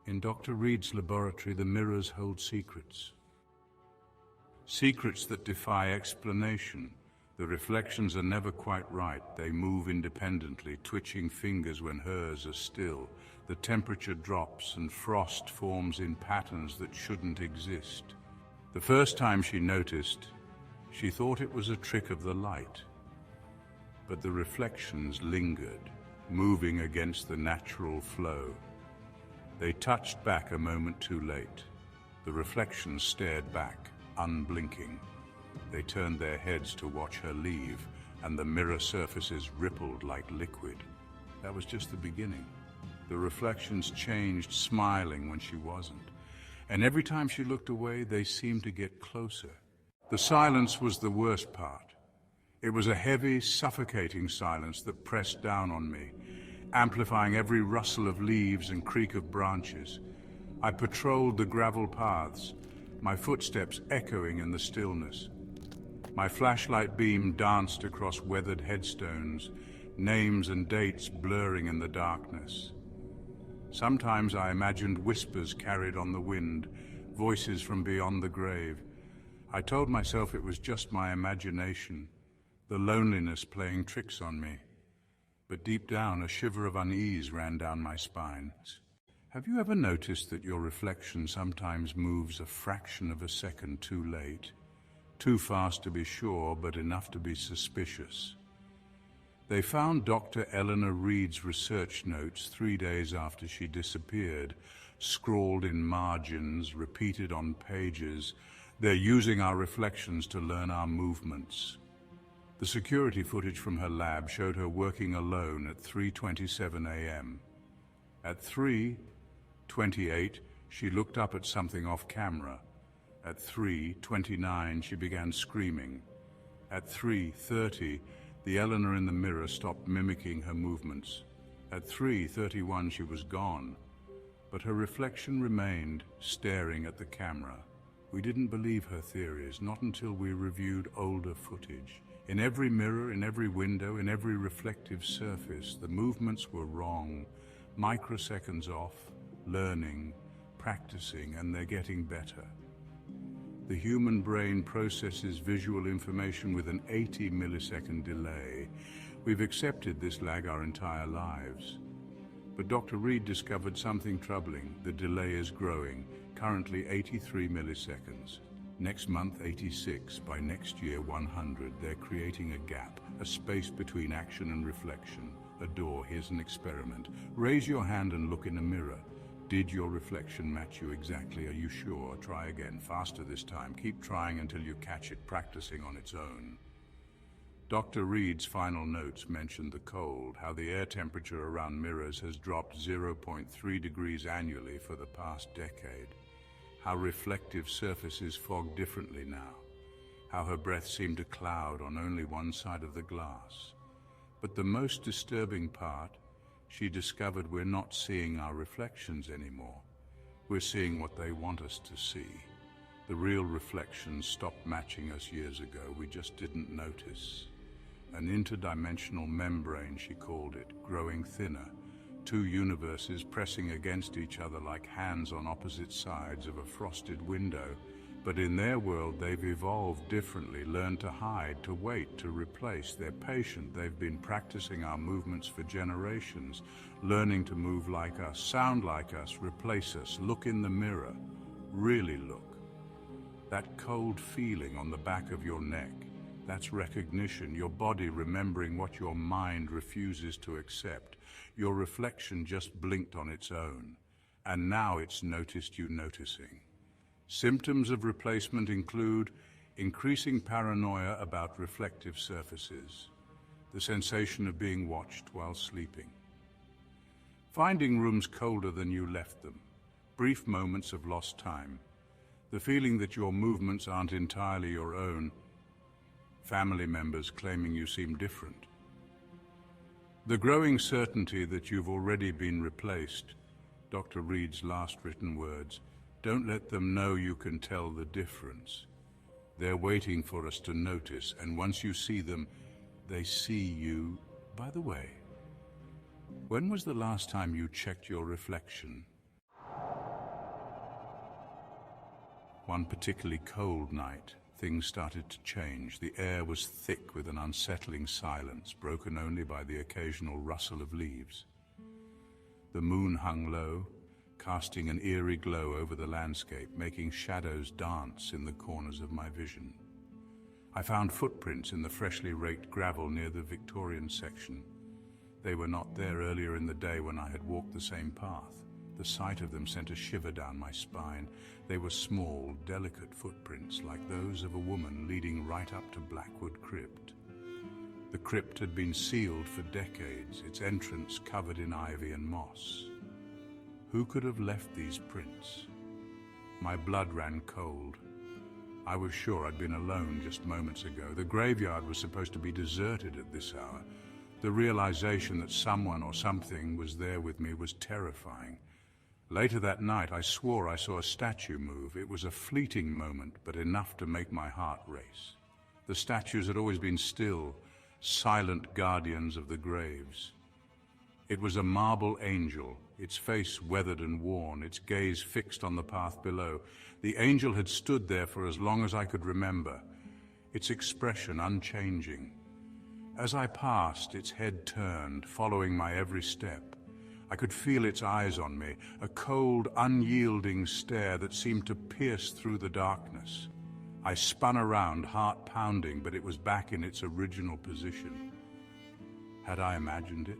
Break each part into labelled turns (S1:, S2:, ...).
S1: In Dr. Reed's laboratory, the mirrors hold secrets. Secrets that defy explanation. The reflections are never quite right. They move independently, twitching fingers when hers are still. The temperature drops and frost forms in patterns that shouldn't exist. The first time she noticed, she thought it was a trick of the light. But the reflections lingered, moving against the natural flow. They touched back a moment too late. The reflections stared back, unblinking. They turned their heads to watch her leave, and the mirror surfaces rippled like liquid. That was just the beginning. The reflections changed, smiling when she wasn't. And every time she looked away, they seemed to get closer. The silence was the worst part. It was a heavy, suffocating silence that pressed down on me, amplifying every rustle of leaves and creak of branches. I patrolled the gravel paths, my footsteps echoing in the stillness. My flashlight beam danced across weathered headstones, names and dates blurring in the darkness. Sometimes I imagined whispers carried on the wind, voices from beyond the grave. I told myself it was just my imagination, the loneliness playing tricks on me. But deep down, a shiver of unease ran down my spine. Have you ever noticed that your reflection sometimes moves a fraction of a second too late? Too fast to be sure, but enough to be suspicious. They found Dr. Eleanor Reed's research notes 3 days after she disappeared, scrawled in margins, repeated on pages. They're using our reflections to learn our movements. The security footage from her lab showed her working alone at 3:27 a.m. At 3:28, she looked up at something off camera. At 3:29, she began screaming. At 3:30, the Eleanor in the mirror stopped mimicking her movements. At 3:31, she was gone, but her reflection remained, staring at the camera. We didn't believe her theories, not until we reviewed older footage. In every mirror, in every window, in every reflective surface, the movements were wrong. Microseconds off, learning, practicing, and they're getting better. The human brain processes visual information with an 80-millisecond delay. We've accepted this lag our entire lives. But Dr. Reed discovered something troubling. The delay is growing, currently 83 milliseconds. Next month, 86. By next year, 100. They're creating a gap, a space between action and reflection. A door. Here's an experiment. Raise your hand and look in a mirror. Did your reflection match you exactly? Are you sure? Try again. Faster this time. Keep trying until you catch it, practicing on its own. Dr. Reed's final notes mentioned the cold, how the air temperature around mirrors has dropped 0.3 degrees annually for the past decade. How reflective surfaces fog differently now, how her breath seemed to cloud on only one side of the glass. But the most disturbing part, she discovered we're not seeing our reflections anymore. We're seeing what they want us to see. The real reflections stopped matching us years ago, we just didn't notice. An interdimensional membrane, she called it, growing thinner. Two universes pressing against each other like hands on opposite sides of a frosted window. But in their world, they've evolved differently, learned to hide, to wait, to replace. They're patient. They've been practicing our movements for generations, learning to move like us, sound like us, replace us, look in the mirror, really look. That cold feeling on the back of your neck, that's recognition, your body remembering what your mind refuses to accept. Your reflection just blinked on its own, and now it's noticed you noticing. Symptoms of replacement include increasing paranoia about reflective surfaces, the sensation of being watched while sleeping, finding rooms colder than you left them, brief moments of lost time, the feeling that your movements aren't entirely your own, family members claiming you seem different. The growing certainty that you've already been replaced, Dr. Reed's last written words, don't let them know you can tell the difference. They're waiting for us to notice, and once you see them, they see you. By the way, when was the last time you checked your reflection? One particularly cold night, things started to change. The air was thick with an unsettling silence, broken only by the occasional rustle of leaves. The moon hung low, casting an eerie glow over the landscape, making shadows dance in the corners of my vision. I found footprints in the freshly raked gravel near the Victorian section. They were not there earlier in the day when I had walked the same path. The sight of them sent a shiver down my spine. They were small, delicate footprints, like those of a woman leading right up to Blackwood Crypt. The crypt had been sealed for decades, its entrance covered in ivy and moss. Who could have left these prints? My blood ran cold. I was sure I'd been alone just moments ago. The graveyard was supposed to be deserted at this hour. The realization that someone or something was there with me was terrifying. Later that night, I swore I saw a statue move. It was a fleeting moment, but enough to make my heart race. The statues had always been still, silent guardians of the graves. It was a marble angel, its face weathered and worn, its gaze fixed on the path below. The angel had stood there for as long as I could remember, its expression unchanging. As I passed, its head turned, following my every step. I could feel its eyes on me, a cold, unyielding stare that seemed to pierce through the darkness. I spun around, heart pounding, but it was back in its original position. Had I imagined it?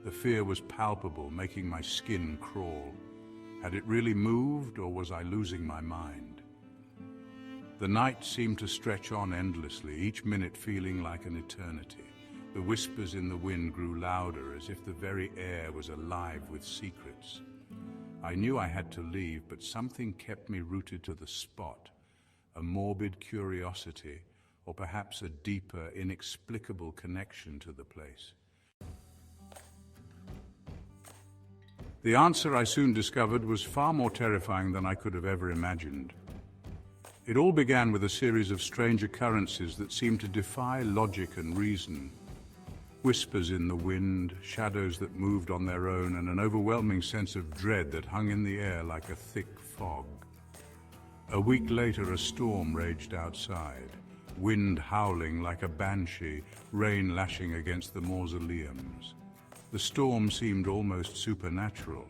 S1: The fear was palpable, making my skin crawl. Had it really moved, or was I losing my mind? The night seemed to stretch on endlessly, each minute feeling like an eternity. The whispers in the wind grew louder, as if the very air was alive with secrets. I knew I had to leave, but something kept me rooted to the spot. A morbid curiosity, or perhaps a deeper, inexplicable connection to the place. The answer, I soon discovered, was far more terrifying than I could have ever imagined. It all began with a series of strange occurrences that seemed to defy logic and reason. Whispers in the wind, shadows that moved on their own, and an overwhelming sense of dread that hung in the air like a thick fog. A week later, a storm raged outside, wind howling like a banshee, rain lashing against the mausoleums. The storm seemed almost supernatural,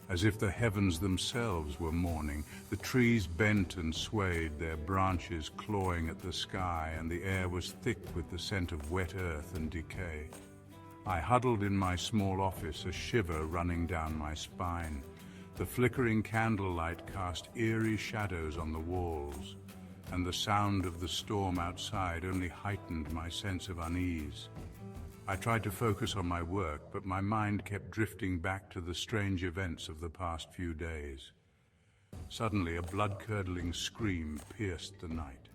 S1: as if the heavens themselves were mourning. The trees bent and swayed, their branches clawing at the sky, and the air was thick with the scent of wet earth and decay. I huddled in my small office, a shiver running down my spine. The flickering candlelight cast eerie shadows on the walls, and the sound of the storm outside only heightened my sense of unease. I tried to focus on my work, but my mind kept drifting back to the strange events of the past few days. Suddenly, a blood-curdling scream pierced the night.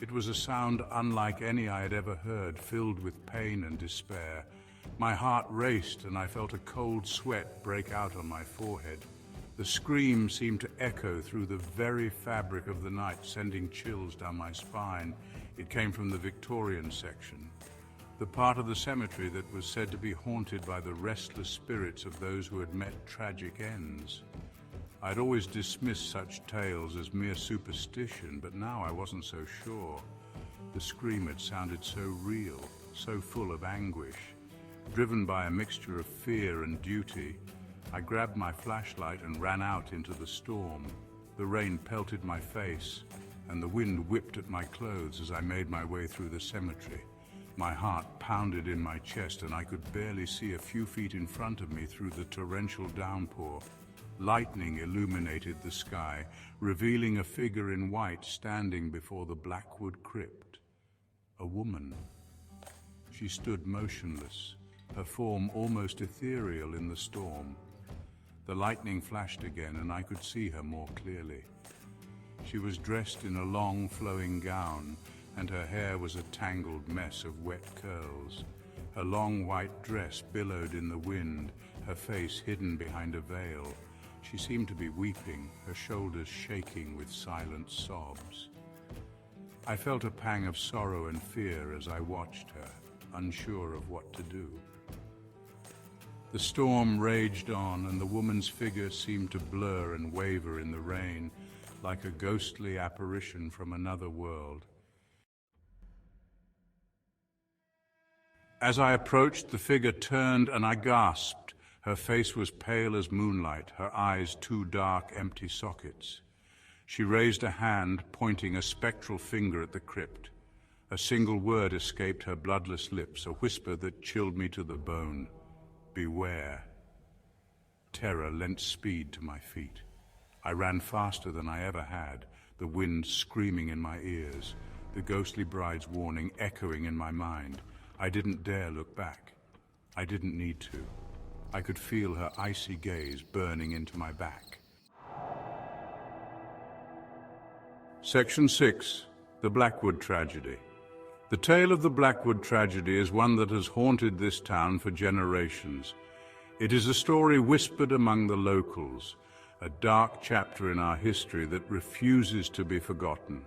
S1: It was a sound unlike any I had ever heard, filled with pain and despair. My heart raced, and I felt a cold sweat break out on my forehead. The scream seemed to echo through the very fabric of the night, sending chills down my spine. It came from the Victorian section, the part of the cemetery that was said to be haunted by the restless spirits of those who had met tragic ends. I'd always dismissed such tales as mere superstition, but now I wasn't so sure. The scream had sounded so real, so full of anguish. Driven by a mixture of fear and duty, I grabbed my flashlight and ran out into the storm. The rain pelted my face, and the wind whipped at my clothes as I made my way through the cemetery. My heart pounded in my chest, and I could barely see a few feet in front of me through the torrential downpour. Lightning illuminated the sky, revealing a figure in white standing before the Blackwood Crypt. A woman. She stood motionless, her form almost ethereal in the storm. The lightning flashed again, and I could see her more clearly. She was dressed in a long, flowing gown, and her hair was a tangled mess of wet curls. Her long white dress billowed in the wind, her face hidden behind a veil. She seemed to be weeping, her shoulders shaking with silent sobs. I felt a pang of sorrow and fear as I watched her, unsure of what to do. The storm raged on, and the woman's figure seemed to blur and waver in the rain. like a ghostly apparition from another world. As I approached, the figure turned and I gasped. Her face was pale as moonlight, her eyes two dark, empty sockets. She raised a hand, pointing a spectral finger at the crypt. A single word escaped her bloodless lips, a whisper that chilled me to the bone. Beware. Terror lent speed to my feet. I ran faster than I ever had, the wind screaming in my ears, the ghostly bride's warning echoing in my mind. I didn't dare look back. I didn't need to. I could feel her icy gaze burning into my back. Section 6. The Blackwood Tragedy. The tale of the Blackwood tragedy is one that has haunted this town for generations. It is a story whispered among the locals, a dark chapter in our history that refuses to be forgotten.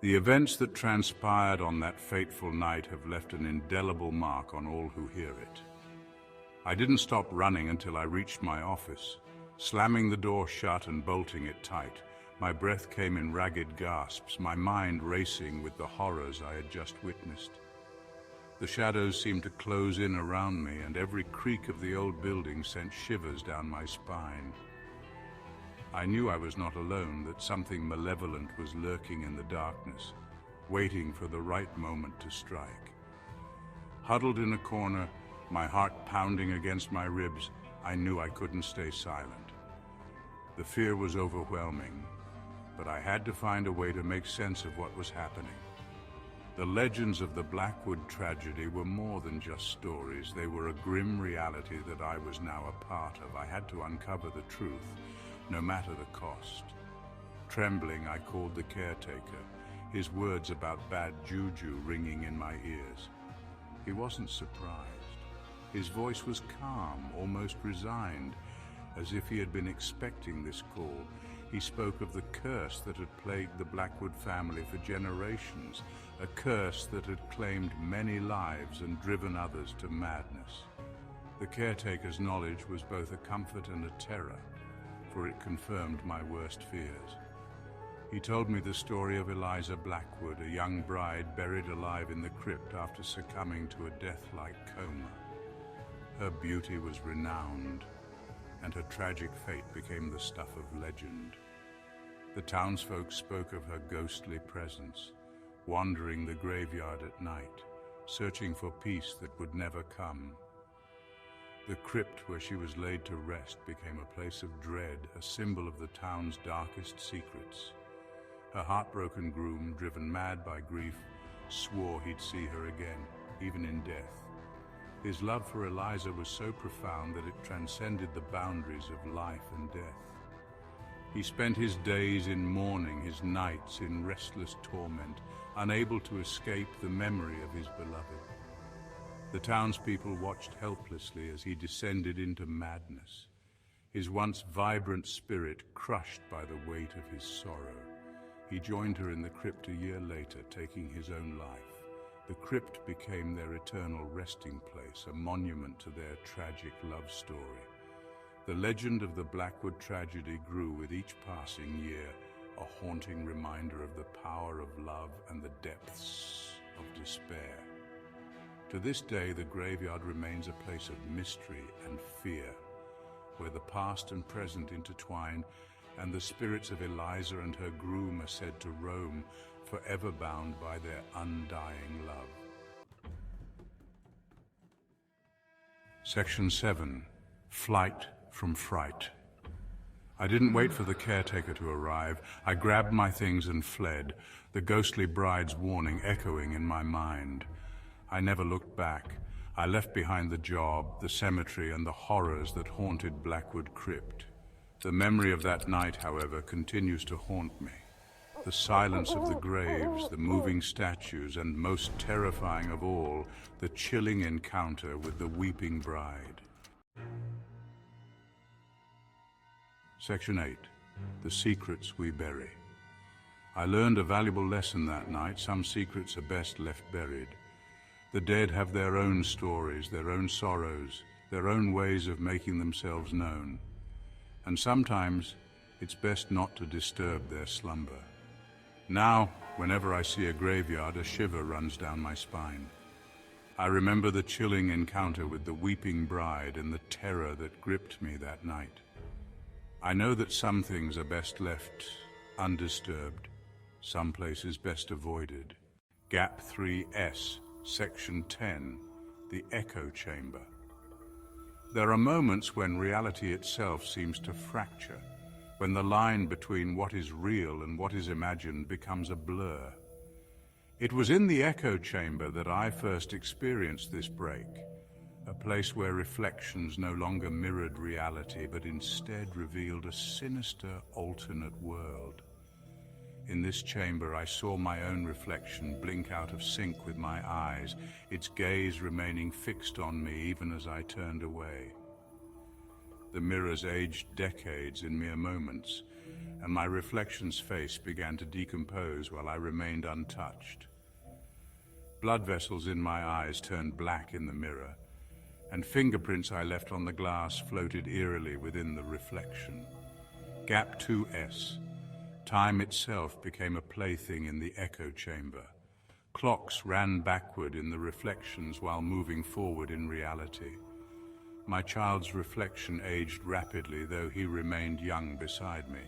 S1: The events that transpired on that fateful night have left an indelible mark on all who hear it. I didn't stop running until I reached my office. Slamming the door shut and bolting it tight, my breath came in ragged gasps, my mind racing with the horrors I had just witnessed. The shadows seemed to close in around me, and every creak of the old building sent shivers down my spine. I knew I was not alone, that something malevolent was lurking in the darkness, waiting for the right moment to strike. Huddled in a corner, my heart pounding against my ribs, I knew I couldn't stay silent. The fear was overwhelming, but I had to find a way to make sense of what was happening. The legends of the Blackwood tragedy were more than just stories. They were a grim reality that I was now a part of. I had to uncover the truth, no matter the cost. Trembling, I called the caretaker, his words about bad juju ringing in my ears. He wasn't surprised. His voice was calm, almost resigned, as if he had been expecting this call. He spoke of the curse that had plagued the Blackwood family for generations, a curse that had claimed many lives and driven others to madness. The caretaker's knowledge was both a comfort and a terror, for it confirmed my worst fears. He told me the story of Eliza Blackwood, a young bride buried alive in the crypt after succumbing to a death-like coma. Her beauty was renowned, and her tragic fate became the stuff of legend. The townsfolk spoke of her ghostly presence, wandering the graveyard at night, searching for peace that would never come. The crypt where she was laid to rest became a place of dread, a symbol of the town's darkest secrets. Her heartbroken groom, driven mad by grief, swore he'd see her again, even in death. His love for Eliza was so profound that it transcended the boundaries of life and death. He spent his days in mourning, his nights in restless torment, unable to escape the memory of his beloved. The townspeople watched helplessly as he descended into madness, his once vibrant spirit crushed by the weight of his sorrow. He joined her in the crypt a year later, taking his own life. The crypt became their eternal resting place, a monument to their tragic love story. The legend of the Blackwood tragedy grew with each passing year, a haunting reminder of the power of love and the depths of despair. To this day, the graveyard remains a place of mystery and fear, where the past and present intertwine, and the spirits of Eliza and her groom are said to roam, forever bound by their undying love. Section 7. Flight from Fright. I didn't wait for the caretaker to arrive. I grabbed my things and fled, the ghostly bride's warning echoing in my mind. I never looked back. I left behind the job, the cemetery, and the horrors that haunted Blackwood Crypt. The memory of that night, however, continues to haunt me. The silence of the graves, the moving statues, and most terrifying of all, the chilling encounter with the weeping bride. Section 8. The Secrets We Bury. I learned a valuable lesson that night. Some secrets are best left buried. The dead have their own stories, their own sorrows, their own ways of making themselves known. And sometimes It's best not to disturb their slumber. Now, whenever I see a graveyard, a shiver runs down my spine. I remember the chilling encounter with the weeping bride and the terror that gripped me that night. I know that some things are best left undisturbed, some places best avoided. Gap 3S, Section 10, the echo chamber. There are moments when reality itself seems to fracture, when the line between what is real and what is imagined becomes a blur. It was in the echo chamber that I first experienced this break, a place where reflections no longer mirrored reality but instead revealed a sinister alternate world. In this chamber I saw my own reflection blink out of sync with my eyes, its gaze remaining fixed on me even as I turned away. The mirrors aged decades in mere moments, and my reflection's face began to decompose while I remained untouched. Blood vessels in my eyes turned black in the mirror, and fingerprints I left on the glass floated eerily within the reflection. Gap 2S. Time itself became a plaything in the echo chamber. Clocks ran backward in the reflections while moving forward in reality. My child's reflection aged rapidly, though he remained young beside me.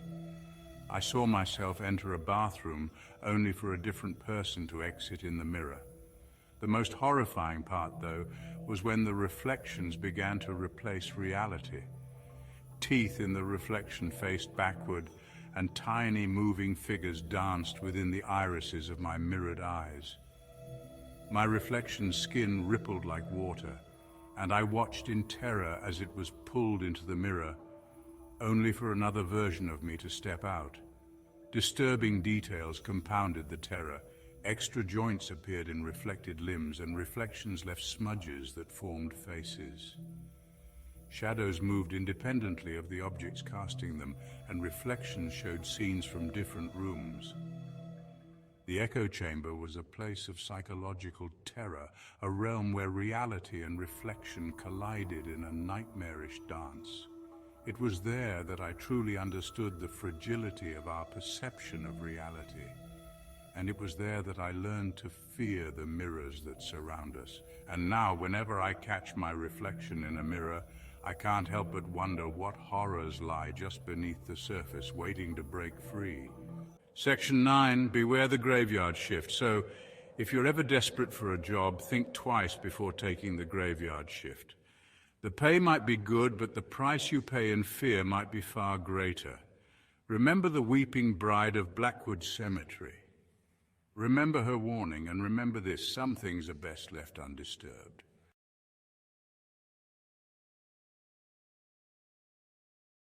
S1: I saw myself enter a bathroom only for a different person to exit in the mirror. The most horrifying part, though, was when the reflections began to replace reality. Teeth in the reflection faced backward, and tiny moving figures danced within the irises of my mirrored eyes. My reflection's skin rippled like water, and I watched in terror as it was pulled into the mirror, only for another version of me to step out. Disturbing details compounded the terror. Extra joints appeared in reflected limbs, and reflections left smudges that formed faces. Shadows moved independently of the objects casting them, and reflections showed scenes from different rooms. The echo chamber was a place of psychological terror, a realm where reality and reflection collided in a nightmarish dance. It was there that I truly understood the fragility of our perception of reality. And it was there that I learned to fear the mirrors that surround us. And now, whenever I catch my reflection in a mirror, I can't help but wonder what horrors lie just beneath the surface, waiting to break free. Section 9, beware the graveyard shift. So, if you're ever desperate for a job, think twice before taking the graveyard shift. The pay might be good, but the price you pay in fear might be far greater. Remember the weeping bride of Blackwood Cemetery. Remember her warning, and remember this: some things are best left undisturbed.